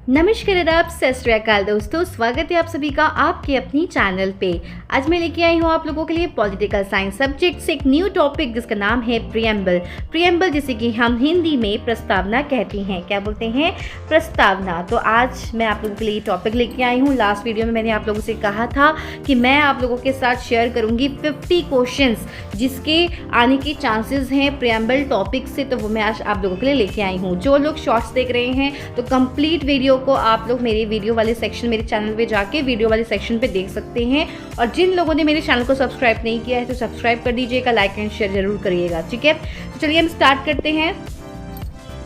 नमस्कार, आदाब, सत श्री अकाल दोस्तों। स्वागत है आप सभी का आपके अपनी चैनल पे। आज मैं लेके आई हूँ आप लोगों के लिए पॉलिटिकल साइंस सब्जेक्ट से एक न्यू टॉपिक जिसका नाम है प्रियम्बल। प्रियम्बल जिसे कि हम हिंदी में प्रस्तावना कहते हैं। क्या बोलते हैं? प्रस्तावना। तो आज मैं आप लोगों के लिए टॉपिक लेके आई हूँ। लास्ट वीडियो में मैंने आप लोगों से कहा था कि मैं आप लोगों के साथ शेयर करूँगी 50 क्वेश्चंस जिसके आने के चांसेस हैं प्रियम्बल टॉपिक से। तो वो मैं आज आप लोगों के लिए लेके आई हूँ। जो लोग शॉर्ट्स देख रहे हैं तो कंप्लीट वीडियो को आप लोग मेरे वीडियो वाले सेक्शन, मेरे चैनल पे जाके वीडियो वाले सेक्शन पे देख सकते हैं। और जिन लोगों ने मेरे चैनल को सब्सक्राइब नहीं किया है तो सब्सक्राइब कर दीजिएगा, लाइक एंड शेयर जरूर करिएगा। ठीक है, तो चलिए हम स्टार्ट करते हैं।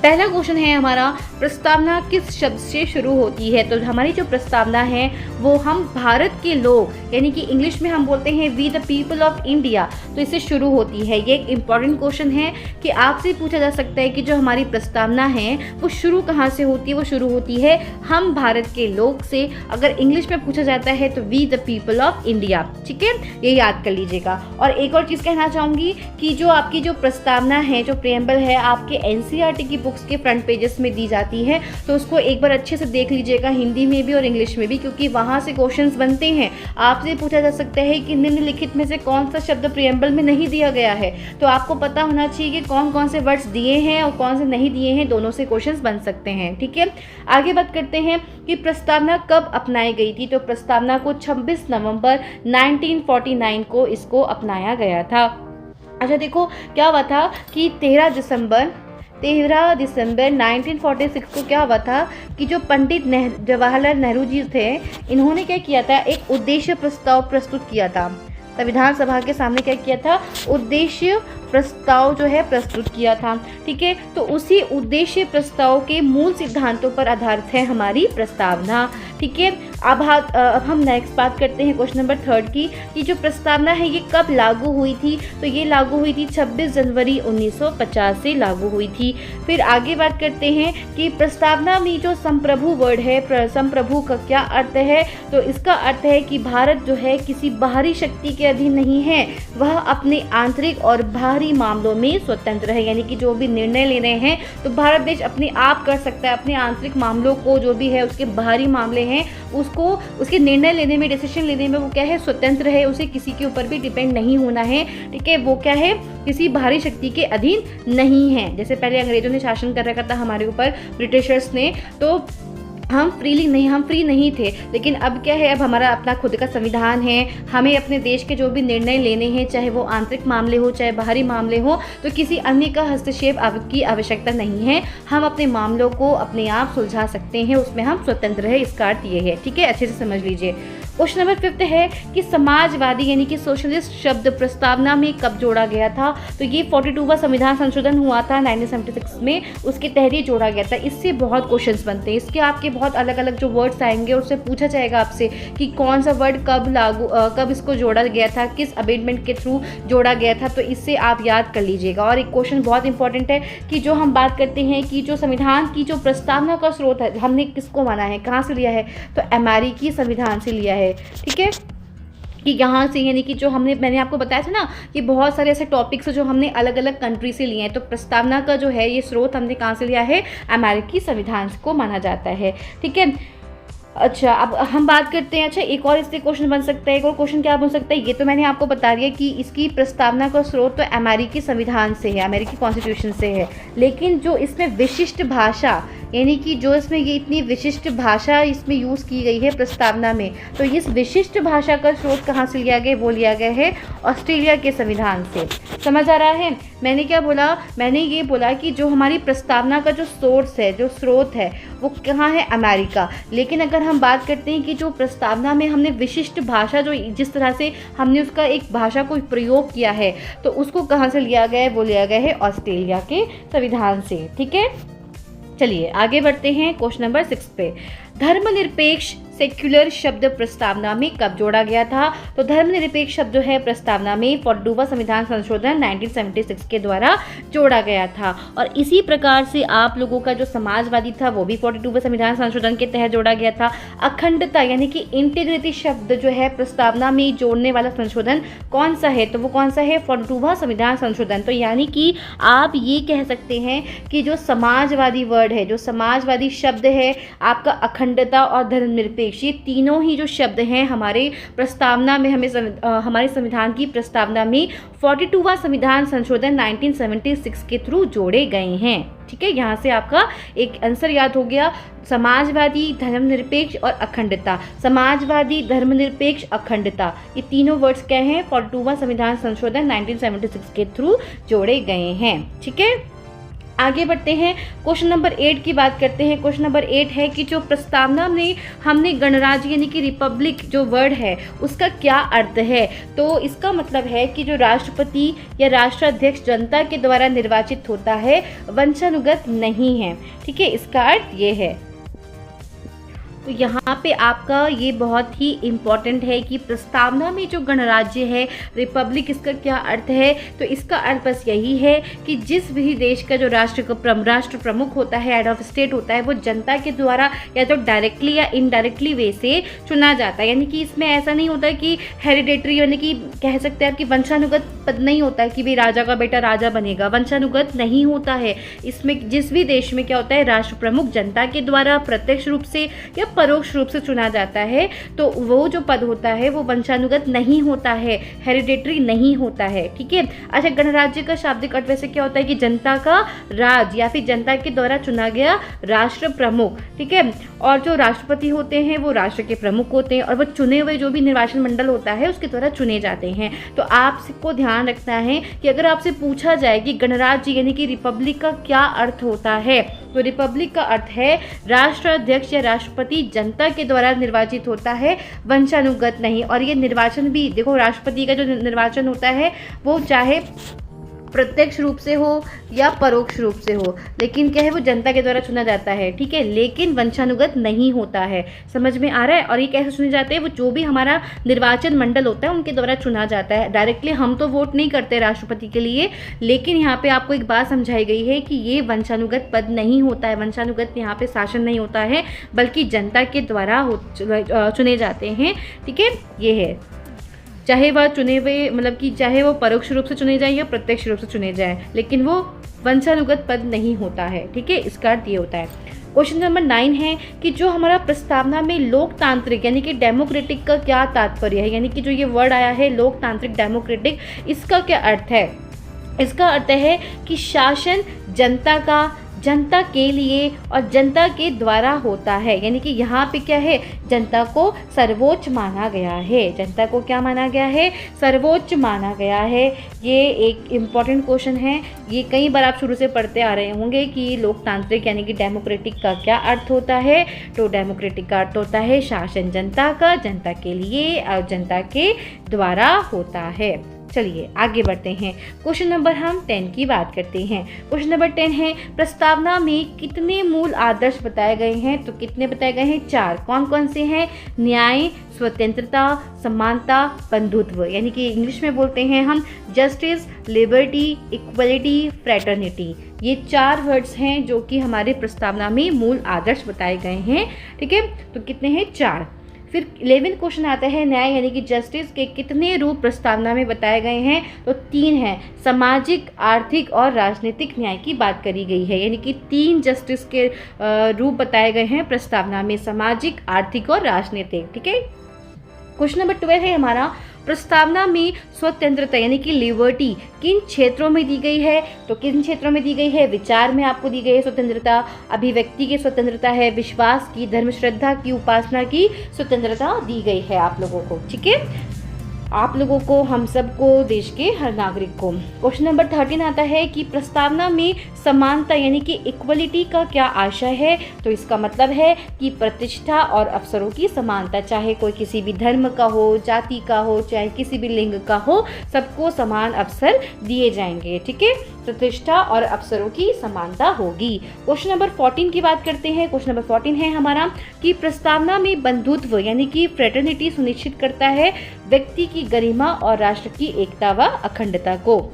पहला क्वेश्चन है हमारा, प्रस्तावना किस शब्द से शुरू होती है? तो हमारी जो प्रस्तावना है वो हम भारत के लोग, यानी कि इंग्लिश में हम बोलते हैं we the people of India, तो इससे शुरू होती है। ये एक इम्पॉर्टेंट क्वेश्चन है कि आपसे पूछा जा सकता है कि जो हमारी प्रस्तावना है वो शुरू कहाँ से होती है? वो शुरू होती है हम भारत के लोग से। अगर इंग्लिश में पूछा जाता है तो we the people of India. ठीक है, ये याद कर लीजिएगा। और एक और चीज़ कहना चाहूँगी कि जो आपकी जो प्रस्तावना है, जो प्रियम्बल है, आपके NCERT की बुक्स के फ्रंट पेजेस में दी जाती है, तो उसको एक बार अच्छे से देख लीजिएगा, हिंदी में भी और इंग्लिश में भी, क्योंकि वहाँ से क्वेश्चंस बनते हैं। आपसे पूछा जा सकता है कि निम्नलिखित में से कौन सा शब्द प्रियम्बल में नहीं दिया गया है। तो आपको पता होना चाहिए कि कौन कौन से वर्ड्स दिए हैं और कौन से नहीं दिए हैं। दोनों से क्वेश्चंस बन सकते हैं। ठीक है, आगे बात करते हैं कि प्रस्तावना कब अपनाई गई थी। तो प्रस्तावना को 26 नवंबर 1949 को इसको अपनाया गया था। अच्छा, देखो क्या हुआ था कि 13 दिसंबर 1946 को क्या हुआ था कि जो पंडित जवाहरलाल नेहरू जी थे, इन्होंने क्या किया था, एक उद्देश्य प्रस्ताव प्रस्तुत किया था। संविधान सभा के सामने क्या किया था? उद्देश्य प्रस्ताव जो है प्रस्तुत किया था। ठीक है, तो उसी उद्देश्य प्रस्ताव के मूल सिद्धांतों पर आधारित है हमारी प्रस्तावना। ठीक है, अब हम नेक्स्ट बात करते हैं क्वेश्चन नंबर 3 की, कि जो प्रस्तावना है ये कब लागू हुई थी? तो ये लागू हुई थी 26 जनवरी 1950 से लागू हुई थी। फिर आगे बात करते हैं कि प्रस्तावना में जो संप्रभु वर्ड है, संप्रभु का क्या अर्थ है? तो इसका अर्थ है कि भारत जो है किसी बाहरी शक्ति के अधीन नहीं है, वह अपने आंतरिक और बाहरी मामलों में स्वतंत्र है। यानी कि जो भी निर्णय ले रहे हैं तो भारत देश अपने आप कर सकता है। अपने आंतरिक मामलों को, जो भी है उसके बाहरी मामले हैं, उसको उसके निर्णय लेने में, डिसीजन लेने में वो क्या है? स्वतंत्र है। उसे किसी के ऊपर भी डिपेंड नहीं होना है। ठीक है, वो क्या है? किसी बाहरी शक्ति के अधीन नहीं है। जैसे पहले अंग्रेजों ने शासन कर रखा था हमारे ऊपर, ब्रिटिशर्स ने, तो हम फ्री नहीं थे। लेकिन अब क्या है, अब हमारा अपना खुद का संविधान है। हमें अपने देश के जो भी निर्णय लेने हैं, चाहे वो आंतरिक मामले हो चाहे बाहरी मामले हो, तो किसी अन्य का हस्तक्षेप की आवश्यकता नहीं है। हम अपने मामलों को अपने आप सुलझा सकते हैं, उसमें हम स्वतंत्र है। इसका अर्थ ये है। ठीक है, अच्छे से समझ लीजिए। क्वेश्चन नंबर 5 है कि समाजवादी यानी कि सोशलिस्ट शब्द प्रस्तावना में कब जोड़ा गया था? तो ये 42वां संविधान संशोधन हुआ था 1976 में, उसके तहत ये जोड़ा गया था। इससे बहुत क्वेश्चंस बनते हैं। इसके आपके बहुत अलग अलग जो वर्ड्स आएंगे, उससे पूछा जाएगा आपसे कि कौन सा वर्ड कब इसको जोड़ा गया था, किस अमेंडमेंट के थ्रू जोड़ा गया था। तो इससे आप याद कर लीजिएगा। और एक क्वेश्चन बहुत इंपॉर्टेंट है कि जो हम बात करते हैं कि जो संविधान की जो प्रस्तावना का स्रोत है, हमने किसको माना है, कहाँ से लिया है? तो अमेरिकी संविधान से लिया है। ठीक है, कि यहाँ से, यानी कि जो मैंने आपको बताया था ना कि बहुत सारे ऐसे टॉपिक्स जो हमने अलग अलग कंट्री से लिए हैं। तो प्रस्तावना का जो है ये स्रोत हमने कहाँ से लिया है? अमेरिकी संविधान को माना जाता है। ठीक है, अच्छा, अब हम बात करते हैं। अच्छा, एक और इससे क्वेश्चन बन सकता है। एक और क्वेश्चन क्या बन सकता है? ये तो मैंने आपको बता दिया कि इसकी प्रस्तावना का स्रोत तो अमेरिकी संविधान से है, अमेरिकी कॉन्स्टिट्यूशन से है। लेकिन जो इसमें विशिष्ट भाषा, यानी कि जो इसमें ये इतनी विशिष्ट भाषा इसमें यूज़ की गई है प्रस्तावना में, तो इस विशिष्ट भाषा का स्रोत कहाँ से लिया गया? वो लिया गया है ऑस्ट्रेलिया के संविधान से। समझ आ रहा है? मैंने क्या बोला? मैंने ये बोला कि जो हमारी प्रस्तावना का जो सोर्स है, जो स्रोत है, वो कहाँ है? अमेरिका। लेकिन अगर हम बात करते हैं कि जो प्रस्तावना में हमने विशिष्ट भाषा, जो जिस तरह से हमने उसका एक भाषा को प्रयोग किया है, तो उसको कहाँ से लिया गया है? वो लिया गया है ऑस्ट्रेलिया के संविधान से। ठीक है, चलिए आगे बढ़ते हैं क्वेश्चन नंबर 6 पे। धर्मनिरपेक्ष सेक्युलर शब्द प्रस्तावना में कब जोड़ा गया था? तो धर्मनिरपेक्ष शब्द जो है प्रस्तावना में 42वां संविधान संशोधन 1976 के द्वारा जोड़ा गया था। और इसी प्रकार से आप लोगों का जो समाजवादी था वो भी 42वें संविधान संशोधन के तहत जोड़ा गया था। अखंडता यानी कि इंटीग्रिटी शब्द जो है प्रस्तावना में जोड़ने वाला संशोधन कौन सा है? तो वो कौन सा है? 42वां संविधान संशोधन। तो यानी कि आप ये कह सकते हैं कि जो समाजवादी वर्ड है, जो समाजवादी शब्द है आपका, अखंडता और धर्मनिरपेक्ष, ये तीनों ही जो शब्द हैं हमारे प्रस्तावना में, हमारे संविधान की प्रस्तावना में 42वां संविधान संशोधन 1976 के थ्रू जोड़े गए हैं। ठीक है, यहाँ से आपका एक आंसर याद हो गया, समाजवादी, धर्मनिरपेक्ष और अखंडता। समाजवादी, धर्मनिरपेक्ष, अखंडता, ये तीनों वर्ड्स क्या हैं? 42वां संविधान संशोधन 1976 के थ्रू जोड़े गए हैं। ठीक है, आगे बढ़ते हैं, क्वेश्चन नंबर 8 की बात करते हैं। क्वेश्चन नंबर 8 है कि जो प्रस्तावना में हमने गणराज्य यानी कि रिपब्लिक जो वर्ड है उसका क्या अर्थ है? तो इसका मतलब है कि जो राष्ट्रपति या राष्ट्राध्यक्ष जनता के द्वारा निर्वाचित होता है, वंशानुगत नहीं है। ठीक है, इसका अर्थ ये है। तो यहाँ पे आपका ये बहुत ही इम्पॉर्टेंट है कि प्रस्तावना में जो गणराज्य है, रिपब्लिक, इसका क्या अर्थ है? तो इसका अर्थ बस यही है कि जिस भी देश का जो राष्ट्र प्रमुख होता है, हेड ऑफ स्टेट होता है, वो जनता के द्वारा या तो डायरेक्टली या इनडायरेक्टली वे से चुना जाता है। यानी कि इसमें ऐसा नहीं होता है कि हेरिडेटरी, यानी कि कह सकते हैं आप कि वंशानुगत पद नहीं होता है कि भाई राजा का बेटा राजा बनेगा, वंशानुगत नहीं होता है। इसमें जिस भी देश में क्या होता है, राष्ट्र प्रमुख जनता के द्वारा प्रत्यक्ष रूप से या परोक्ष रूप से चुना जाता है, तो वो जो पद होता है वो वंशानुगत नहीं होता है, हेरिडेटरी नहीं होता है। ठीक है, अच्छा, गणराज्य का शाब्दिक अर्थ वैसे क्या होता है कि जनता का राज या फिर जनता के द्वारा चुना गया राष्ट्र प्रमुख। ठीक है, और जो राष्ट्रपति होते हैं वो राष्ट्र के प्रमुख होते हैं और वो चुने हुए जो भी निर्वाचन मंडल होता है उसके द्वारा चुने जाते हैं। तो आपको ध्यान रखना है कि अगर आपसे पूछा जाए कि गणराज्य यानी कि रिपब्लिक का क्या अर्थ होता है, तो रिपब्लिक का अर्थ है राष्ट्राध्यक्ष या राष्ट्रपति जनता के द्वारा निर्वाचित होता है, वंशानुगत नहीं। और ये निर्वाचन भी देखो, राष्ट्रपति का जो निर्वाचन होता है वो चाहे प्रत्यक्ष रूप से हो या परोक्ष रूप से हो, लेकिन क्या है, वो जनता के द्वारा चुना जाता है। ठीक है, लेकिन वंशानुगत नहीं होता है। समझ में आ रहा है? और ये कैसे चुने जाते हैं? वो जो भी हमारा निर्वाचन मंडल होता है उनके द्वारा चुना जाता है। डायरेक्टली हम तो वोट नहीं करते राष्ट्रपति के लिए, लेकिन यहाँ पे आपको एक बात समझाई गई है कि ये वंशानुगत पद नहीं होता है, वंशानुगत यहाँ पे शासन नहीं होता है, बल्कि जनता के द्वारा चुने जाते हैं। ठीक है, ये है, चाहे वह चुने हुए, मतलब कि चाहे वो परोक्ष रूप से चुने जाए या प्रत्यक्ष रूप से चुने जाए, लेकिन वो वंशानुगत पद नहीं होता है। ठीक है, इसका अर्थ ये होता है। क्वेश्चन नंबर 9 है कि जो हमारा प्रस्तावना में लोकतांत्रिक यानी कि डेमोक्रेटिक का क्या तात्पर्य है? यानी कि जो ये वर्ड आया है लोकतांत्रिक, डेमोक्रेटिक, इसका क्या अर्थ है? इसका अर्थ है कि शासन जनता का, जनता के लिए और जनता के द्वारा होता है। यानी कि यहाँ पे क्या है, जनता को सर्वोच्च माना गया है। जनता को क्या माना गया है? सर्वोच्च माना गया है। ये एक इम्पॉर्टेंट क्वेश्चन है, ये कई बार आप शुरू से पढ़ते आ रहे होंगे कि लोकतांत्रिक यानी कि डेमोक्रेटिक का क्या अर्थ होता है। तो डेमोक्रेटिक का अर्थ होता है शासन जनता का, जनता के लिए और जनता के द्वारा होता है। चलिए आगे बढ़ते हैं, क्वेश्चन नंबर हम 10 की बात करते हैं। क्वेश्चन नंबर 10 है, प्रस्तावना में कितने मूल आदर्श बताए गए हैं? तो कितने बताए गए हैं? 4। कौन कौन से हैं? न्याय, स्वतंत्रता, समानता, बंधुत्व, यानी कि इंग्लिश में बोलते हैं हम जस्टिस, लिबर्टी, इक्वलिटी, फ्रेटर्निटी। ये 4 वर्ड्स हैं जो कि हमारे प्रस्तावना में मूल आदर्श बताए गए हैं। ठीक है, तो कितने हैं? 4। फिर 11 क्वेश्चन आता है, न्याय यानी कि जस्टिस के कितने रूप प्रस्तावना में बताए गए हैं? तो 3 हैं। सामाजिक, आर्थिक और राजनीतिक न्याय की बात करी गई है, यानी कि 3 जस्टिस के रूप बताए गए हैं प्रस्तावना में, सामाजिक, आर्थिक और राजनीतिक। ठीक है, क्वेश्चन नंबर 12 है हमारा, प्रस्तावना में स्वतंत्रता यानी कि लिबर्टी किन क्षेत्रों में दी गई है? तो किन क्षेत्रों में दी गई है? विचार में आपको दी गई है स्वतंत्रता, अभिव्यक्ति की स्वतंत्रता है, विश्वास की, धर्म श्रद्धा की, उपासना की स्वतंत्रता दी गई है आप लोगों को। ठीक है, आप लोगों को, हम सबको, देश के हर नागरिक को। क्वेश्चन नंबर 13 आता है कि प्रस्तावना में समानता यानी कि इक्वलिटी का क्या आशय है? तो इसका मतलब है कि प्रतिष्ठा और अवसरों की समानता, चाहे कोई किसी भी धर्म का हो, जाति का हो, चाहे किसी भी लिंग का हो, सबको समान अवसर दिए जाएंगे। ठीक है, प्रतिष्ठा और अवसरों की समानता होगी। क्वेश्चन नंबर 14 की बात करते हैं। क्वेश्चन नंबर 14 है हमारा कि प्रस्तावना में बंधुत्व यानी कि फ्रेटर्निटी सुनिश्चित करता है व्यक्ति की गरिमा और राष्ट्र की एकता व अखंडता को।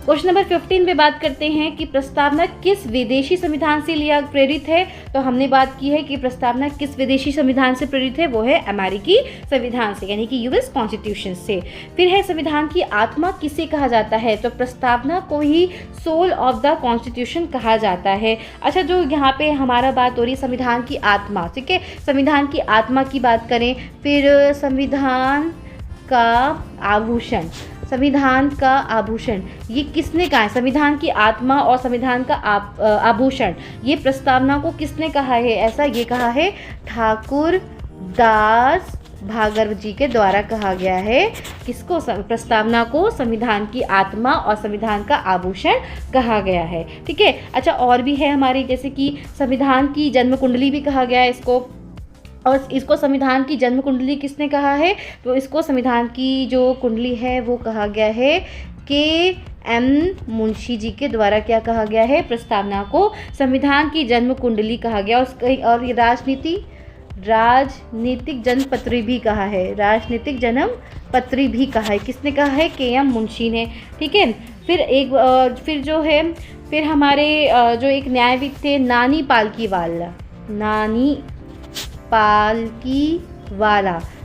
क्वेश्चन नंबर 15 पे बात करते हैं कि प्रस्तावना किस विदेशी संविधान से लिया प्रेरित है? तो हमने बात की है कि प्रस्तावना किस विदेशी संविधान से प्रेरित है, वो है अमेरिकी संविधान से यानी कि यूएस कॉन्स्टिट्यूशन से। फिर है संविधान की आत्मा किसे कहा जाता है? तो प्रस्तावना को ही सोल ऑफ द कॉन्स्टिट्यूशन कहा जाता है। अच्छा, जो यहाँ पे हमारा बात हो रही है संविधान की आत्मा, ठीक है, संविधान की आत्मा की बात करें, फिर संविधान का आभूषण, संविधान का आभूषण ये किसने कहा है? संविधान की आत्मा और संविधान का आभूषण, ये प्रस्तावना को किसने कहा है? ऐसा ये कहा है ठाकुर दास भागवत जी के द्वारा कहा गया है। किसको? प्रस्तावना को संविधान की आत्मा और संविधान का आभूषण कहा गया है। ठीक है। अच्छा, और भी है हमारी, जैसे कि संविधान की जन्म कुंडली भी कहा गया है इसको, और इसको संविधान की जन्म कुंडली किसने कहा है? तो इसको संविधान की जो कुंडली है वो कहा गया है के.एम. मुंशी जी के द्वारा क्या कहा गया है? प्रस्तावना को संविधान की जन्म कुंडली कहा गया। और ये राजनीतिक जन्मपत्री भी कहा है, राजनीतिक जन्मपत्री भी कहा है। किसने कहा है? के.एम. मुंशी ने। ठीक है। फिर हमारे जो एक न्यायविद थे नानी पालकीवाला,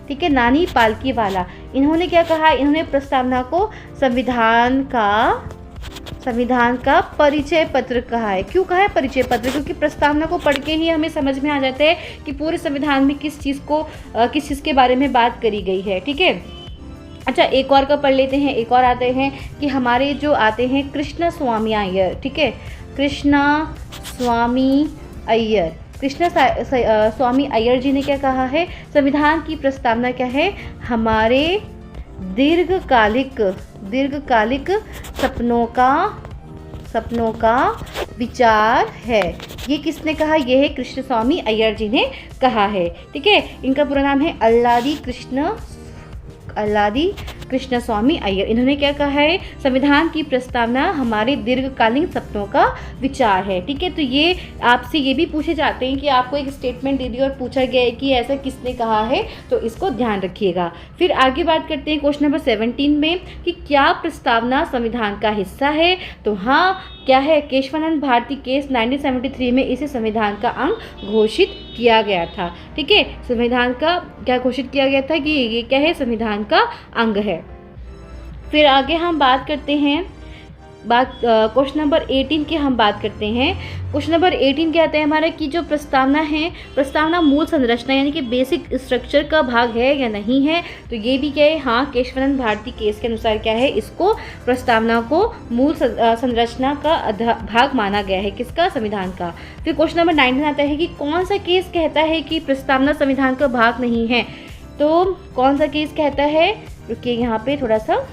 ठीक है, नानी पालकीवाला, इन्होंने क्या कहा? इन्होंने प्रस्तावना को संविधान का परिचय पत्र कहा है। क्यों कहा है परिचय पत्र? क्योंकि प्रस्तावना को पढ़ के ही हमें समझ में आ जाता है कि पूरे संविधान में किस चीज़ के बारे में बात करी गई है। ठीक है। अच्छा, एक और का पढ़ लेते हैं। एक और आते हैं कि हमारे जो आते हैं कृष्णा स्वामी अय्यर। ठीक है, कृष्णा स्वामी अय्यर जी ने क्या कहा है? संविधान की प्रस्तावना क्या है? हमारे दीर्घकालिक सपनों का विचार है। ये किसने कहा? ये है कृष्ण स्वामी अय्यर जी ने कहा है। ठीक है। इनका पूरा नाम है अल्लादी कृष्ण स्वामी अय्यर। इन्होंने क्या कहा है? संविधान की प्रस्तावना हमारे दीर्घकालीन सपनों का विचार है। ठीक है। तो ये आपसे ये भी पूछे जाते हैं कि आपको एक स्टेटमेंट दे दी और पूछा गया है कि ऐसा किसने कहा है, तो इसको ध्यान रखिएगा। फिर आगे बात करते हैं क्वेश्चन नंबर 17 में कि क्या प्रस्तावना संविधान का हिस्सा है? तो हाँ, क्या है? केशवानंद भारती केस 1973 में इसे संविधान का अंग घोषित किया गया था। ठीक है। संविधान का क्या घोषित किया गया था कि ये क्या है? संविधान का अंग है। फिर आगे हम बात करते हैं क्वेश्चन नंबर 18 की हम बात करते हैं। क्वेश्चन नंबर 18 क्या आता है हमारा कि जो प्रस्तावना है, प्रस्तावना मूल संरचना यानी कि बेसिक स्ट्रक्चर का भाग है या नहीं है? तो ये भी क्या है? हाँ, केशवानंद भारती केस के अनुसार क्या है? इसको प्रस्तावना को मूल संरचना का भाग माना गया है। किसका? संविधान का। फिर क्वेश्चन नंबर 19 आता है कि कौन सा केस कहता है कि प्रस्तावना संविधान का भाग नहीं है? तो कौन सा केस कहता है? रुकिए, यहाँ पे थोड़ा सा,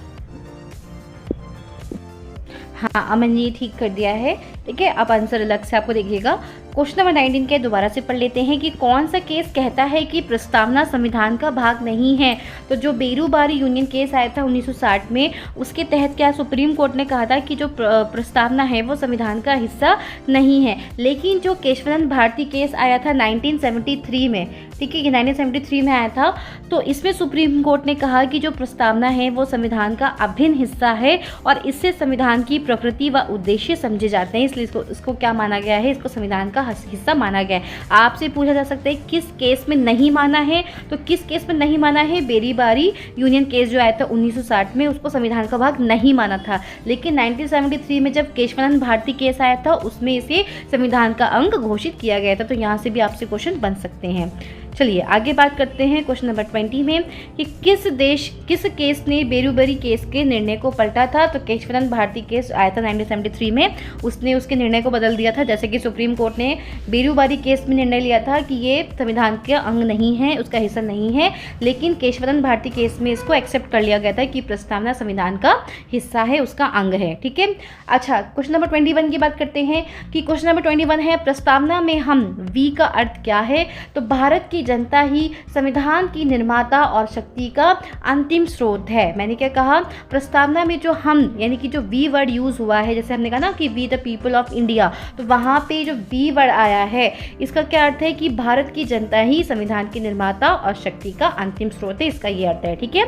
हाँ, अमन जी ठीक कर दिया है। ठीक है। अब आंसर अलग से आपको देखिएगा। क्वेश्चन नंबर 19 के दोबारा से पढ़ लेते हैं कि कौन सा केस कहता है कि प्रस्तावना संविधान का भाग नहीं है? तो जो बेरूबारी यूनियन केस आया था 1960 में, उसके तहत क्या सुप्रीम कोर्ट ने कहा था कि जो प्रस्तावना है वो संविधान का हिस्सा नहीं है। लेकिन जो केशवानंद भारती केस आया था 1973 में, ठीक है, ये 1973 में आया था, तो इसमें सुप्रीम कोर्ट ने कहा कि जो प्रस्तावना है वो संविधान का अभिन्न हिस्सा है और इससे संविधान की प्रकृति व उद्देश्य समझे जाते हैं, इसलिए इसको क्या माना गया है? इसको संविधान का हिस्सा माना गया है। आपसे पूछा जा सकता है किस केस में नहीं माना है? तो किस केस में नहीं माना है? बेरीबारी यूनियन केस जो आया था 1960 में, उसको संविधान का भाग नहीं माना था। लेकिन 1973 में जब केशवानंद भारती केस आया था, उसमें इसे संविधान का अंग घोषित किया गया था। तो यहाँ से भी आपसे क्वेश्चन बन सकते हैं। चलिए आगे बात करते हैं क्वेश्चन नंबर 20 में कि किस केस ने बेरुबरी केस के निर्णय को पलटा था। तो केशवानंद भारती केस आया था 1973 में, उसने उसके निर्णय को बदल दिया था। जैसे कि सुप्रीम कोर्ट ने बेरुबरी केस में निर्णय लिया था कि ये संविधान का अंग नहीं है, उसका हिस्सा नहीं है, लेकिन केशवानंद भारती केस में इसको एक्सेप्ट कर लिया गया था कि प्रस्तावना संविधान का हिस्सा है, उसका अंग है। ठीक है। अच्छा, क्वेश्चन नंबर 21 की बात करते हैं कि क्वेश्चन नंबर 21 है प्रस्तावना में हम वी का अर्थ क्या है। तो भारत की जनता ही संविधान की निर्माता और शक्ति का अंतिम स्रोत है। मैंने क्या कहा, प्रस्तावना में जो हम यानी कि जो वी वर्ड यूज़ हुआ है, जैसे हमने कहा ना कि we the people of India, तो वहाँ पे जो वी वर्ड आया है इसका क्या अर्थ है कि भारत की जनता ही संविधान की निर्माता और शक्ति का अंतिम स्रोत है, इसका ये अर्थ है। ठीक है,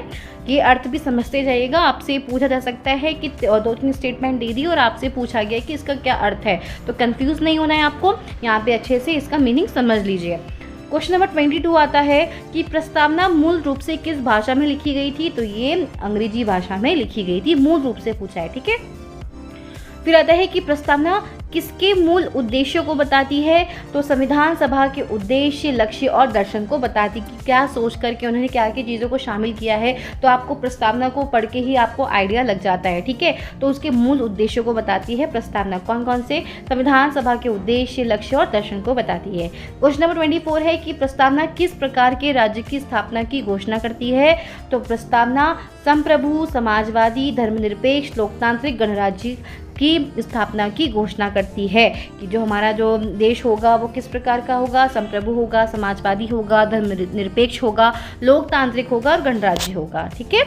ये अर्थ भी समझते जाइएगा। आपसे पूछा जा सकता है कि 2-3 स्टेटमेंट दे दी और आपसे पूछा गया कि इसका क्या अर्थ है, तो कंफ्यूज नहीं होना है आपको, यहाँ पे अच्छे से इसका मीनिंग समझ लीजिए। क्वेश्चन नंबर 22 आता है कि प्रस्तावना मूल रूप से किस भाषा में लिखी गई थी। तो ये अंग्रेजी भाषा में लिखी गई थी, मूल रूप से पूछा है। ठीक है। फिर आता है कि प्रस्तावना किसके मूल उद्देश्यों को बताती है। तो संविधान सभा के उद्देश्य, लक्ष्य और दर्शन को बताती कि क्या सोच करके उन्होंने क्या क्या चीज़ों को शामिल किया है। तो आपको प्रस्तावना को पढ़ के ही आपको आइडिया लग जाता है। ठीक है, तो उसके मूल उद्देश्यों को बताती है प्रस्तावना। कौन कौन से? संविधान सभा के उद्देश्य, लक्ष्य और दर्शन को बताती है। क्वेश्चन नंबर 24 है कि प्रस्तावना किस प्रकार के राज्य की स्थापना की घोषणा करती है। तो प्रस्तावना संप्रभु, समाजवादी, धर्मनिरपेक्ष, लोकतांत्रिक गणराज्य की स्थापना की घोषणा करती है कि जो हमारा जो देश होगा वो किस प्रकार का होगा, संप्रभु होगा, समाजवादी होगा, धर्मनिरपेक्ष होगा, लोकतांत्रिक होगा और गणराज्य होगा। ठीक है,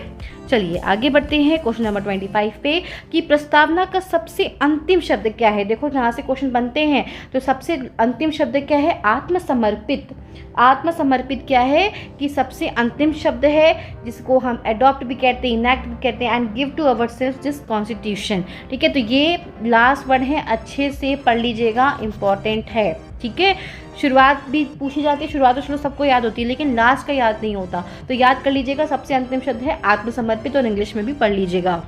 चलिए आगे बढ़ते हैं क्वेश्चन नंबर 25 पे कि प्रस्तावना का सबसे अंतिम शब्द क्या है। देखो यहाँ से क्वेश्चन बनते हैं, तो सबसे अंतिम शब्द क्या है? आत्मसमर्पित। आत्मसमर्पित क्या है कि सबसे अंतिम शब्द है, जिसको हम अडॉप्ट भी कहते हैं, इनैक्ट भी कहते हैं, and give to ourselves this constitution. ठीक है, तो ये लास्ट वर्ड है, अच्छे से पढ़ लीजिएगा, इंपॉर्टेंट है। ठीक है, शुरुआत भी पूछी जाती है, शुरुआत तो चलो सबको याद होती है, लेकिन लास्ट का याद नहीं होता, तो याद कर लीजिएगा। सबसे अंतिम शब्द है आत्मसमर्पित, और इंग्लिश में भी पढ़ लीजिएगा।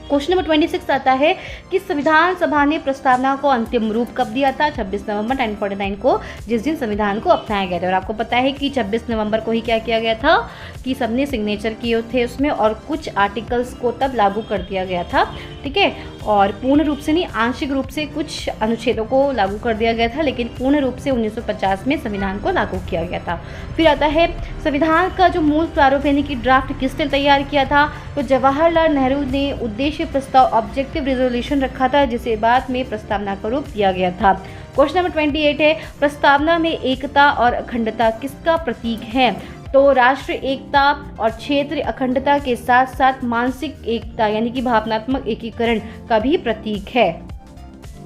क्वेश्चन नंबर 26 आता है कि संविधान सभा ने प्रस्तावना को अंतिम रूप कब दिया था। 26 नवंबर 1949 को, जिस दिन संविधान को अपनाया गया था। और आपको पता है कि 26 नवंबर को ही क्या किया गया था कि सबने सिग्नेचर किए थे उसमें, और कुछ आर्टिकल्स को तब लागू कर दिया गया था। ठीक है, और पूर्ण रूप से नहीं, आंशिक रूप से कुछ अनुच्छेदों को लागू कर दिया गया था, लेकिन पूर्ण रूप से 1950 में संविधान को लागू किया गया था। फिर आता है संविधान का जो मूल प्रारूप यानी कि ड्राफ्ट किसने तैयार किया था। तो जवाहरलाल नेहरू ने उद्देश्य प्रस्ताव ऑब्जेक्टिव रेजोल्यूशन रखा था, जिसे बाद में प्रस्तावना का रूप दिया गया था। क्वेश्चन नंबर 28 है प्रस्तावना में एकता और अखंडता किसका प्रतीक है। तो राष्ट्र एकता और क्षेत्र अखंडता के साथ साथ मानसिक एकता यानी कि भावनात्मक एकीकरण का भी प्रतीक है।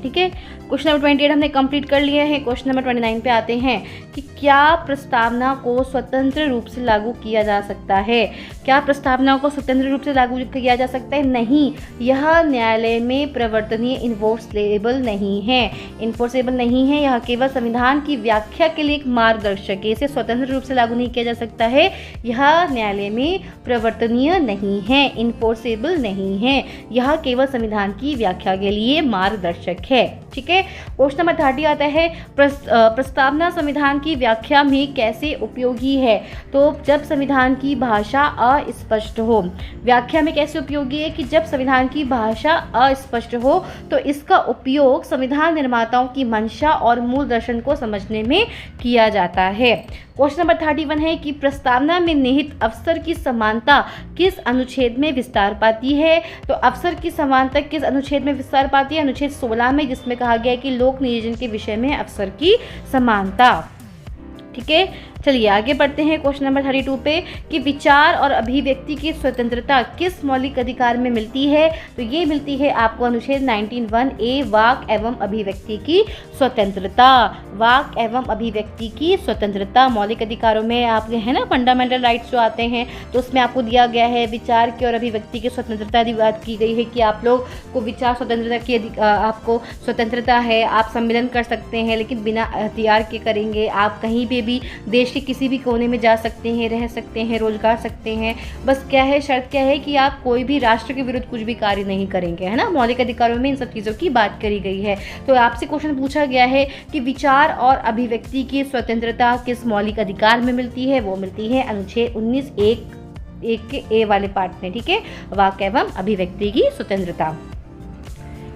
ठीक है, क्वेश्चन नंबर 28 हमने कंप्लीट कर लिया है। क्वेश्चन नंबर 29 पे आते हैं कि क्या प्रस्तावना को स्वतंत्र रूप से लागू किया जा सकता है। क्या प्रस्तावना को स्वतंत्र रूप से लागू किया जा सकता है? नहीं, यह न्यायालय में प्रवर्तनीय इन्फोर्सेबल नहीं है, यह केवल संविधान की व्याख्या के लिए एक मार्गदर्शक है। इसे स्वतंत्र रूप से लागू नहीं किया जा सकता है, यह न्यायालय में प्रवर्तनीय नहीं है, इन्फोर्सेबल नहीं है, यह केवल संविधान की व्याख्या के लिए मार्गदर्शक है। ठीक है, क्वेश्चन नंबर 30 आता है प्रस्तावना संविधान की व्याख्या में कैसे उपयोगी है। तो जब संविधान की भाषा अस्पष्ट हो, व्याख्या में कैसे उपयोगी है कि जब संविधान की भाषा अस्पष्ट हो तो इसका उपयोग संविधान निर्माताओं की मंशा और मूल दर्शन को समझने में किया जाता है। क्वेश्चन नंबर 31 है कि प्रस्तावना में निहित अवसर की समानता किस अनुच्छेद में विस्तार पाती है। तो अवसर की समानता किस अनुच्छेद में विस्तार पाती है? अनुच्छेद 16 में, जिसमें कहा गया है कि लोक नियोजन के विषय में अवसर की समानता। ठीक है, चलिए आगे बढ़ते हैं क्वेश्चन नंबर 32 पे कि विचार और अभिव्यक्ति की स्वतंत्रता किस मौलिक अधिकार में मिलती है। तो ये मिलती है आपको अनुच्छेद 19(1)(a) वाक एवं अभिव्यक्ति की स्वतंत्रता। वाक एवं अभिव्यक्ति की स्वतंत्रता मौलिक अधिकारों में आपके है ना, फंडामेंटल राइट्स जो आते हैं, तो उसमें आपको दिया गया है विचार की और अभिव्यक्ति की स्वतंत्रता की बात की गई है कि आप लोग को विचार स्वतंत्रता की आपको स्वतंत्रता है, आप सम्मेलन कर सकते हैं लेकिन बिना हथियार के करेंगे, आप कहीं पे भी देश के किसी भी कोने में जा सकते हैं, रह सकते हैं, रोजगार सकते हैं। बस क्या है, शर्त क्या है कि आप कोई भी राष्ट्र के विरुद्ध कुछ भी कार्य नहीं करेंगे, है ना। मौलिक अधिकारों में इन सब चीज़ों की बात करी गई है। तो आपसे क्वेश्चन पूछा गया है कि विचार और अभिव्यक्ति की स्वतंत्रता किस मौलिक अधिकार में मिलती है? वो मिलती है अनुच्छेद 19(1) के ए वाले पार्ट में, ठीक है, वाक्य एवं अभिव्यक्ति की स्वतंत्रता।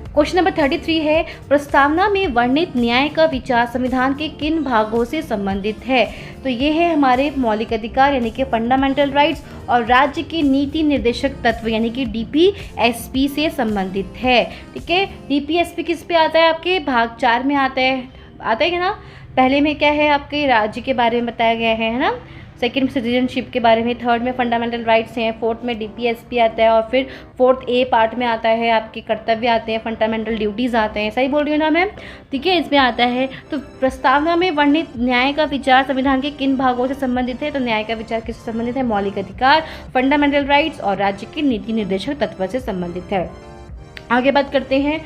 क्वेश्चन नंबर 33 है, प्रस्तावना में वर्णित न्याय का विचार संविधान के किन भागों से संबंधित है? तो ये है हमारे मौलिक अधिकार यानी कि फंडामेंटल राइट्स और राज्य के नीति निर्देशक तत्व यानी कि डीपीएसपी से संबंधित है, ठीक है। डीपीएसपी किस पे आता है? आपके भाग 4 में आता है ना। पहले में क्या है, आपके राज्य के बारे में बताया गया है ना। सेकंड में सिटीजनशिप के बारे में, थर्ड में फंडामेंटल राइट्स हैं, फोर्थ में डीपीएसपी आता है और फिर फोर्थ ए पार्ट में आता है आपके कर्तव्य आते हैं, फंडामेंटल ड्यूटीज़ आते हैं। सही बोल रही हूँ ना मैम? ठीक है, इसमें आता है। तो प्रस्तावना में वर्णित न्याय का विचार संविधान के किन भागों से संबंधित है? तो न्याय का विचार किससे संबंधित है? मौलिक अधिकार, फंडामेंटल राइट्स और राज्य के नीति निर्देशक तत्व से संबंधित है। आगे बात करते हैं,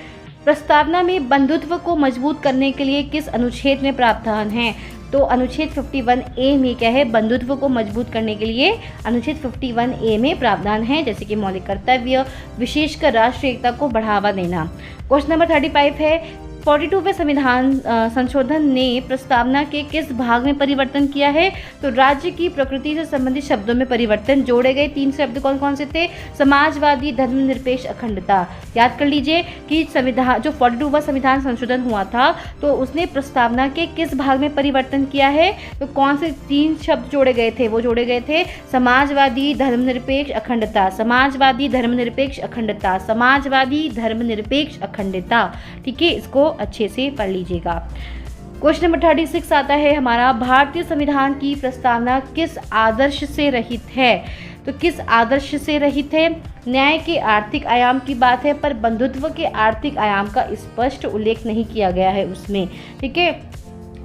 प्रस्तावना में बंधुत्व को मजबूत करने के लिए किस अनुच्छेद में प्रावधान है? तो अनुच्छेद 51A में क्या है? बंधुत्व को मजबूत करने के लिए अनुच्छेद 51A में प्रावधान है, जैसे कि मौलिक कर्तव्य, विशेषकर राष्ट्रीय एकता को बढ़ावा देना। क्वेश्चन नंबर 35 है, 42वें संविधान संशोधन ने प्रस्तावना के किस भाग में परिवर्तन किया है? तो राज्य की प्रकृति से संबंधित शब्दों में परिवर्तन जोड़े गए 3 शब्द कौन कौन से थे? समाजवादी, धर्मनिरपेक्ष, अखंडता। याद कर लीजिए कि संविधान जो 42वां संविधान संशोधन हुआ था तो उसने प्रस्तावना के किस भाग में परिवर्तन किया है? तो कौन से 3 शब्द जोड़े गए थे? वो जोड़े गए थे समाजवादी, धर्मनिरपेक्ष, अखंडता। समाजवादी, धर्मनिरपेक्ष, अखंडता। समाजवादी, धर्मनिरपेक्ष, अखंडता। ठीक है, इसको अच्छे से पढ़ लीजिएगा। क्वेश्चन नंबर 36 आता है हमारा, भारतीय संविधान की प्रस्तावना किस आदर्श से रहित है? तो किस आदर्श से रहित है? न्याय के आर्थिक आयाम की बात है, पर बंधुत्व के आर्थिक आयाम का स्पष्ट उल्लेख नहीं किया गया है उसमें, ठीक है।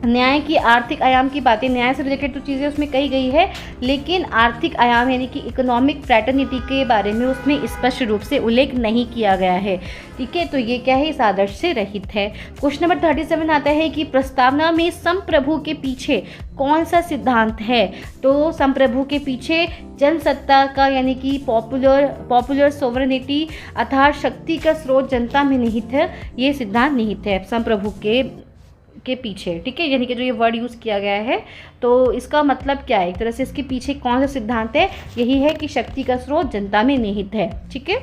न्याय की आर्थिक आयाम की बातें, न्याय से रिलेटेड तो चीज़ें उसमें कही गई है, लेकिन आर्थिक आयाम यानी कि इकोनॉमिक फ्रैटर्निटी के बारे में उसमें स्पष्ट रूप से उल्लेख नहीं किया गया है, ठीक है। तो ये क्या है? इस आदर्श से रहित है। क्वेश्चन नंबर 37 आता है कि प्रस्तावना में संप्रभु के पीछे कौन सा सिद्धांत है? तो संप्रभु के पीछे जनसत्ता का यानी कि पॉपुलर सोवरेनिटी अर्थात शक्ति का स्रोत जनता में निहित है, ये सिद्धांत निहित है संप्रभु के पीछे, ठीक है। यानी कि जो ये वर्ड यूज़ किया गया है तो इसका मतलब क्या है? एक तरह से इसके पीछे कौन सा सिद्धांत है? यही है कि शक्ति का स्रोत जनता में निहित है, ठीक है।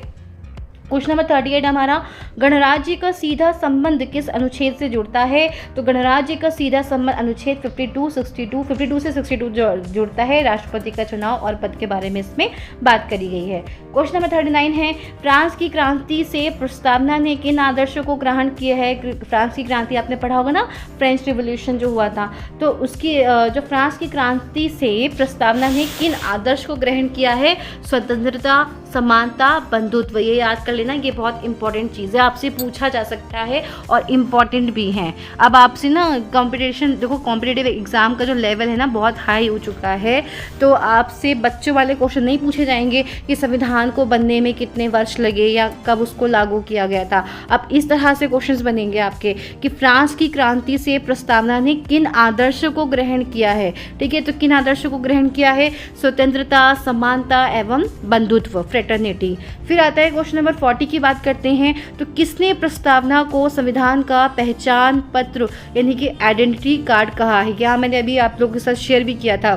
क्वेश्चन नंबर 38 हमारा, गणराज्य का सीधा संबंध किस अनुच्छेद से जुड़ता है? तो गणराज्य का सीधा संबंध अनुच्छेद 52 से 62 जुड़ता है। राष्ट्रपति का चुनाव और पद के बारे में इसमें बात करी गई है। क्वेश्चन नंबर 39 है, फ्रांस की क्रांति से प्रस्तावना ने किन आदर्शों को ग्रहण किया है? फ्रांस की क्रांति आपने पढ़ा होगा ना, फ्रेंच रिवॉल्यूशन जो हुआ था, तो उसकी जो फ्रांस की क्रांति से प्रस्तावना ने किन आदर्श को ग्रहण किया है? स्वतंत्रता, समानता, बंधुत्व। ये याद कर लेना, ये बहुत इंपॉर्टेंट चीज़ है, आपसे पूछा जा सकता है और इम्पॉर्टेंट भी है। अब आपसे ना कंपटीशन देखो, कॉम्पिटिटिव एग्जाम का जो लेवल है ना बहुत हाई हो चुका है, तो आपसे बच्चों वाले क्वेश्चन नहीं पूछे जाएंगे कि संविधान को बनने में कितने वर्ष लगे या कब उसको लागू किया गया था। अब इस तरह से क्वेश्चंस बनेंगे आपके कि फ्रांस की क्रांति से प्रस्तावना ने किन आदर्शों को ग्रहण किया है, ठीक है। तो किन आदर्शों को ग्रहण किया है? स्वतंत्रता, समानता एवं बंधुत्व, फ्रेटर्निटी। फिर आता है क्वेश्चन नंबर 40 की बात करते हैं, तो किसने प्रस्तावना को संविधान का पहचान पत्र यानी कि आइडेंटिटी कार्ड कहा है? यहाँ मैंने अभी आप लोगों के साथ शेयर भी किया था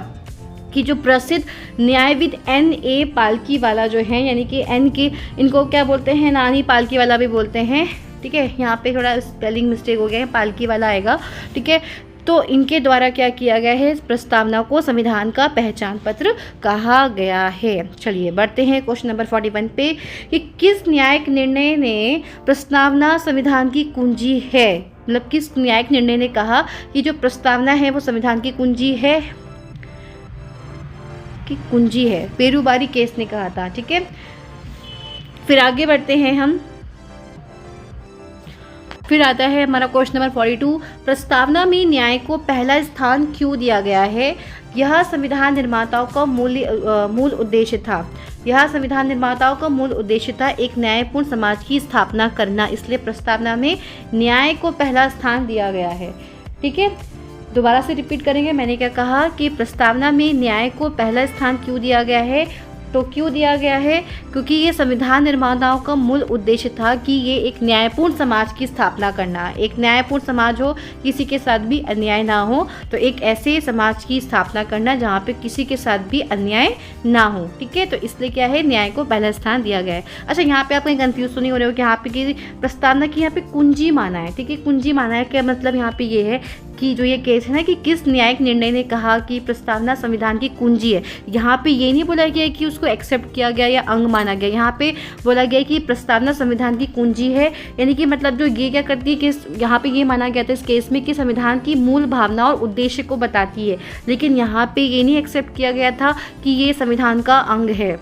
कि जो प्रसिद्ध न्यायविद N.A. पालकीवाला जो है, यानी कि N के इनको क्या बोलते हैं? नानी पालकीवाला भी बोलते हैं, ठीक है। यहाँ पे थोड़ा स्पेलिंग मिस्टेक हो गया है, पालकीवाला आएगा, ठीक है। तो इनके द्वारा क्या किया गया है? प्रस्तावना को संविधान का पहचान पत्र कहा गया है। चलिए बढ़ते हैं क्वेश्चन नंबर 41 पे कि किस न्यायिक निर्णय ने प्रस्तावना संविधान की कुंजी है? मतलब किस न्यायिक निर्णय ने कहा कि जो प्रस्तावना है वो संविधान की कुंजी है? कि कुंजी है, पेरूबारी केस ने कहा था, ठीक है। फिर आगे बढ़ते हैं हम, फिर आता है हमारा क्वेश्चन नंबर 42, प्रस्तावना में न्याय को पहला स्थान क्यों दिया गया है? यह संविधान निर्माताओं का मूल उद्देश्य था। यह संविधान निर्माताओं का मूल उद्देश्य था एक न्यायपूर्ण समाज की स्थापना करना, इसलिए प्रस्तावना में न्याय को पहला स्थान दिया गया है, ठीक है। दोबारा से रिपीट करेंगे। मैंने क्या कहा कि प्रस्तावना में न्याय को पहला स्थान क्यों दिया गया है, तो क्यों दिया गया है, क्योंकि ये संविधान निर्माताओं का मूल उद्देश्य था कि ये एक न्यायपूर्ण समाज की स्थापना करना, एक न्यायपूर्ण समाज हो, किसी के साथ भी अन्याय ना हो, तो एक ऐसे समाज की स्थापना करना जहाँ पे किसी के साथ भी अन्याय ना हो। ठीक है, तो इसलिए क्या है, न्याय को पहला स्थान दिया गया है। अच्छा, यहाँ पे आप कहीं कंफ्यूज तो नहीं हो रहे हो कि यहाँ पे कि प्रस्तावना की यहाँ पे कुंजी माना है। ठीक है, कुंजी माना है क्या मतलब यहाँ पे ये है कि जो ये केस है ना कि किस न्यायिक निर्णय ने कहा कि प्रस्तावना संविधान की कुंजी है। यहाँ पे ये नहीं बोला गया कि उसको एक्सेप्ट किया गया या अंग माना गया, यहाँ पे बोला गया कि प्रस्तावना संविधान की कुंजी है। यानी कि मतलब जो ये क्या करती है कि यहाँ पे ये माना गया था इस केस में कि संविधान की मूल भावना और उद्देश्य को बताती है, लेकिन यहाँ पे ये नहीं एक्सेप्ट किया गया था कि ये संविधान का अंग है।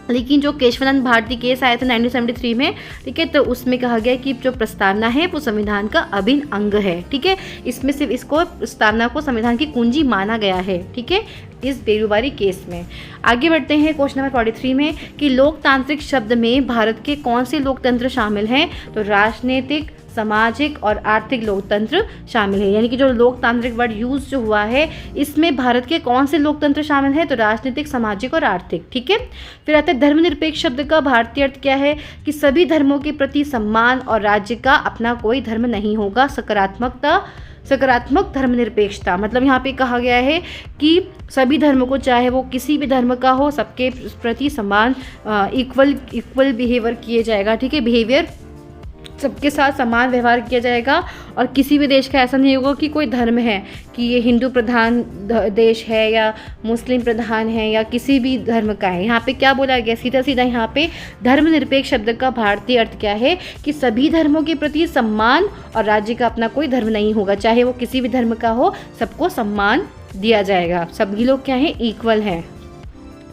लेकिन जो केशवानंद भारती केस आया था 1973 में, ठीक है, तो उसमें कहा गया कि जो प्रस्तावना है वो संविधान का अभिन्न अंग है। ठीक है, इसमें सिर्फ इसको प्रस्तावना को संविधान की कुंजी माना गया है। ठीक है, इस बेरुबारी केस में आगे बढ़ते हैं क्वेश्चन नंबर 43 में कि लोकतांत्रिक शब्द में भारत के कौन से लोकतंत्र शामिल हैं, तो राजनीतिक, सामाजिक और आर्थिक लोकतंत्र शामिल है। यानी कि जो लोकतांत्रिक वर्ड यूज जो हुआ है इसमें भारत के कौन से लोकतंत्र शामिल है, तो राजनीतिक, सामाजिक और आर्थिक। ठीक है, फिर आता है धर्मनिरपेक्ष शब्द का भारतीय अर्थ क्या है, कि सभी धर्मों के प्रति सम्मान और राज्य का अपना कोई धर्म नहीं होगा, सकारात्मक धर्मनिरपेक्षता। मतलब यहाँ पे कहा गया है कि सभी धर्मों को, चाहे वो किसी भी धर्म का हो, सबके प्रति समान इक्वल बिहेवियर किए जाएगा। ठीक है, बिहेवियर सबके साथ समान व्यवहार किया जाएगा, और किसी भी देश का ऐसा नहीं होगा कि कोई धर्म है कि ये हिंदू प्रधान देश है या मुस्लिम प्रधान है या किसी भी धर्म का है। यहाँ पे क्या बोला गया, सीधा सीधा यहाँ पे धर्मनिरपेक्ष शब्द का भारतीय अर्थ क्या है, कि सभी धर्मों के प्रति सम्मान और राज्य का अपना कोई धर्म नहीं होगा, चाहे वो किसी भी धर्म का हो, सबको सम्मान दिया जाएगा, सभी लोग क्या है, इक्वल हैं।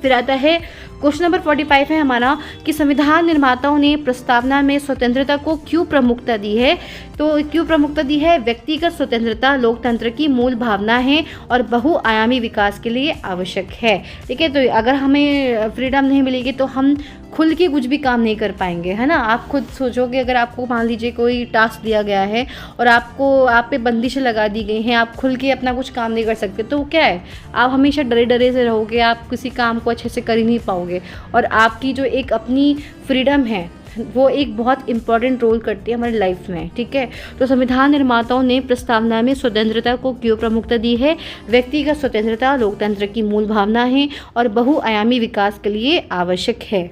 फिर आता है क्वेश्चन नंबर 45 है हमारा कि संविधान निर्माताओं ने प्रस्तावना में स्वतंत्रता को क्यों प्रमुखता दी है, तो क्यों प्रमुखता दी है, व्यक्तिगत स्वतंत्रता लोकतंत्र की मूल भावना है और बहुआयामी विकास के लिए आवश्यक है। ठीक है, तो अगर हमें फ्रीडम नहीं मिलेगी तो हम खुल के कुछ भी काम नहीं कर पाएंगे, है ना। आप खुद सोचोगे, अगर आपको मान लीजिए कोई टास्क दिया गया है और आप पे बंदिशें लगा दी गई हैं, आप खुल के अपना कुछ काम नहीं कर सकते, तो क्या है, आप हमेशा डरे डरे से रहोगे, आप किसी काम को अच्छे से कर ही नहीं पाओगे। और आपकी जो एक अपनी फ्रीडम है वो एक बहुत इंपॉर्टेंट रोल करती है हमारी लाइफ में। ठीक है, तो संविधान निर्माताओं ने प्रस्तावना में स्वतंत्रता को क्यों प्रमुखता दी है, व्यक्तिगत स्वतंत्रता लोकतंत्र की मूल भावना है और बहुआयामी विकास के लिए आवश्यक है।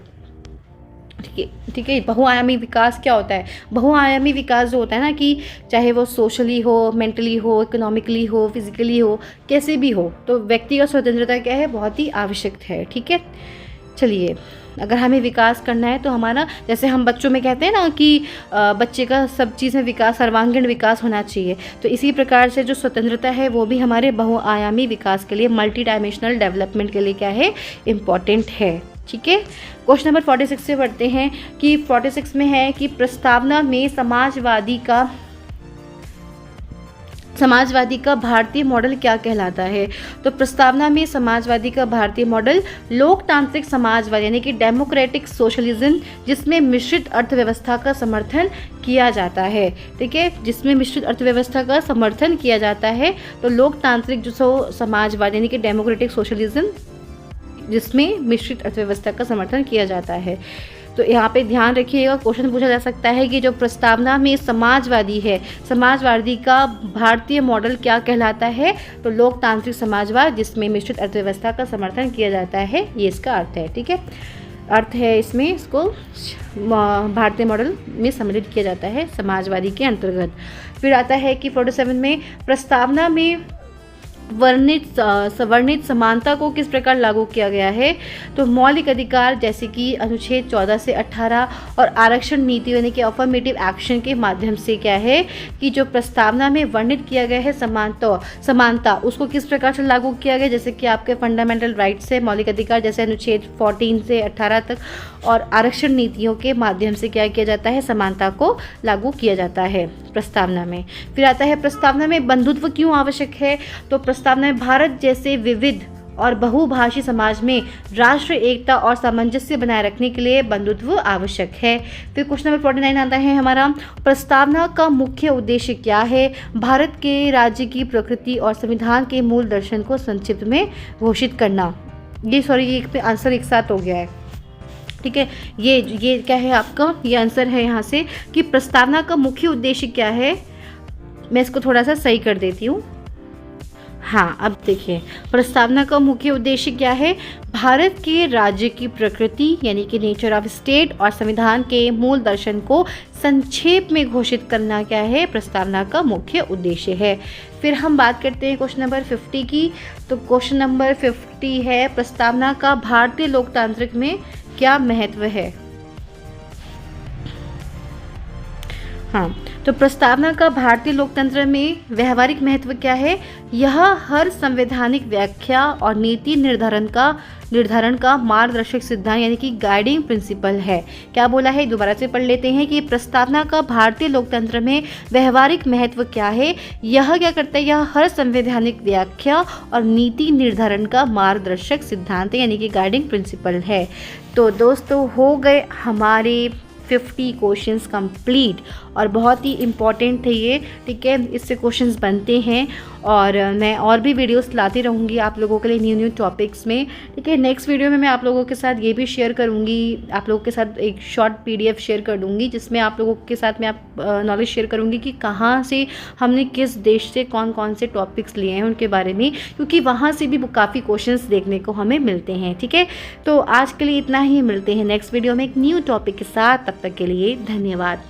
ठीक है, बहुआयामी विकास क्या होता है, बहुआयामी विकास जो होता है ना कि चाहे वो सोशली हो, मेंटली हो, इकोनॉमिकली हो, फिजिकली हो, कैसे भी हो, तो व्यक्तिगत स्वतंत्रता क्या है, बहुत ही आवश्यक है। ठीक है, चलिए, अगर हमें विकास करना है तो हमारा, जैसे हम बच्चों में कहते हैं ना कि बच्चे का सब चीज़ में विकास, सर्वांगीण विकास होना चाहिए, तो इसी प्रकार से जो स्वतंत्रता है वो भी हमारे बहुआयामी विकास के लिए, मल्टी डायमेंशनल डेवलपमेंट के लिए क्या है, इम्पॉर्टेंट है। ठीक है, क्वेश्चन नंबर 46 से बढ़ते हैं कि 46 में है कि प्रस्तावना में समाजवादी का भारतीय मॉडल क्या कहलाता है, तो प्रस्तावना में समाजवादी का भारतीय मॉडल लोकतांत्रिक समाजवाद यानी कि डेमोक्रेटिक सोशलिज्म, जिसमें मिश्रित अर्थव्यवस्था का समर्थन किया जाता है। ठीक है, जिसमें मिश्रित अर्थव्यवस्था का समर्थन किया जाता है, तो लोकतांत्रिक जो समाजवाद यानी कि डेमोक्रेटिक सोशलिज्म, जिसमें मिश्रित अर्थव्यवस्था का समर्थन किया जाता है। तो यहाँ पे ध्यान रखिएगा, क्वेश्चन पूछा जा सकता है कि जो प्रस्तावना में समाजवादी है, समाजवादी का भारतीय मॉडल क्या कहलाता है, तो लोकतांत्रिक समाजवाद जिसमें मिश्रित अर्थव्यवस्था का समर्थन किया जाता है, ये इसका अर्थ है। ठीक है, अर्थ है इसमें, इसको भारतीय मॉडल में सम्मिलित किया जाता है समाजवादी के अंतर्गत। फिर आता है कि 47 में प्रस्तावना में वर्णित समानता को किस प्रकार लागू किया गया है, तो मौलिक अधिकार जैसे कि अनुच्छेद 14 से 18 और आरक्षण नीति यानी कि अफर्मेटिव एक्शन के माध्यम से क्या है कि जो प्रस्तावना में वर्णित किया गया है समानता उसको किस प्रकार से लागू किया गया, जैसे कि आपके फंडामेंटल राइट्स है, मौलिक अधिकार जैसे अनुच्छेद 14 से 18 तक, और आरक्षण नीतियों के माध्यम से क्या किया जाता है, समानता को लागू किया जाता है प्रस्तावना में। फिर आता है प्रस्तावना में बंधुत्व क्यों आवश्यक है, तो प्रस्तावना में भारत जैसे विविध और बहुभाषी समाज में राष्ट्रीय एकता और सामंजस्य बनाए रखने के लिए बंधुत्व आवश्यक है। फिर क्वेश्चन नंबर 49 आता है हमारा, प्रस्तावना का मुख्य उद्देश्य क्या है? भारत के राज्य की प्रकृति और संविधान के मूल दर्शन को संक्षिप्त में घोषित करना। ये आंसर एक साथ हो गया है, ठीक है। ये क्या है आपका, ये आंसर है यहाँ से कि प्रस्तावना का मुख्य उद्देश्य क्या है। मैं इसको थोड़ा सा सही कर देती हूँ। हाँ, अब देखिए, प्रस्तावना का मुख्य उद्देश्य क्या है? भारत के राज्य की प्रकृति यानी कि नेचर ऑफ स्टेट और संविधान के मूल दर्शन को संक्षेप में घोषित करना क्या है? प्रस्तावना का मुख्य उद्देश्य है। फिर हम बात करते हैं क्वेश्चन नंबर 50 की। तो क्वेश्चन नंबर 50 है, प्रस्तावना का भारतीय लोकतांत्रिक में क्या महत्व है? हाँ, तो प्रस्तावना का भारतीय लोकतंत्र में व्यवहारिक महत्व क्या है? यह हर संवैधानिक व्याख्या और नीति निर्धारण का मार्गदर्शक सिद्धांत यानी कि गाइडिंग प्रिंसिपल है। क्या बोला है, दोबारा से पढ़ लेते हैं कि प्रस्तावना का भारतीय लोकतंत्र में व्यवहारिक महत्व क्या है? यह क्या करता है? यह हर संवैधानिक व्याख्या और नीति निर्धारण का मार्गदर्शक सिद्धांत यानी कि गाइडिंग प्रिंसिपल है। तो दोस्तों, हो गए हमारे 50 क्वेश्चंस कंप्लीट और बहुत ही इम्पॉर्टेंट थे ये, ठीक है। इससे क्वेश्चंस बनते हैं और मैं और भी वीडियोस लाती रहूँगी आप लोगों के लिए न्यू टॉपिक्स में, ठीक है। नेक्स्ट वीडियो में मैं आप लोगों के साथ ये भी शेयर करूँगी, आप लोगों के साथ एक शॉर्ट PDF शेयर कर दूँगी जिसमें आप लोगों के साथ मैं नॉलेज शेयर करूँगी कि कहाँ से हमने किस देश से कौन कौन से टॉपिक्स लिए हैं उनके बारे में, क्योंकि वहाँ से भी काफ़ी क्वेश्चंस देखने को हमें मिलते हैं, ठीक है। तो आज के लिए इतना ही, मिलते हैं नेक्स्ट वीडियो में एक न्यू टॉपिक के साथ। तब तक के लिए धन्यवाद।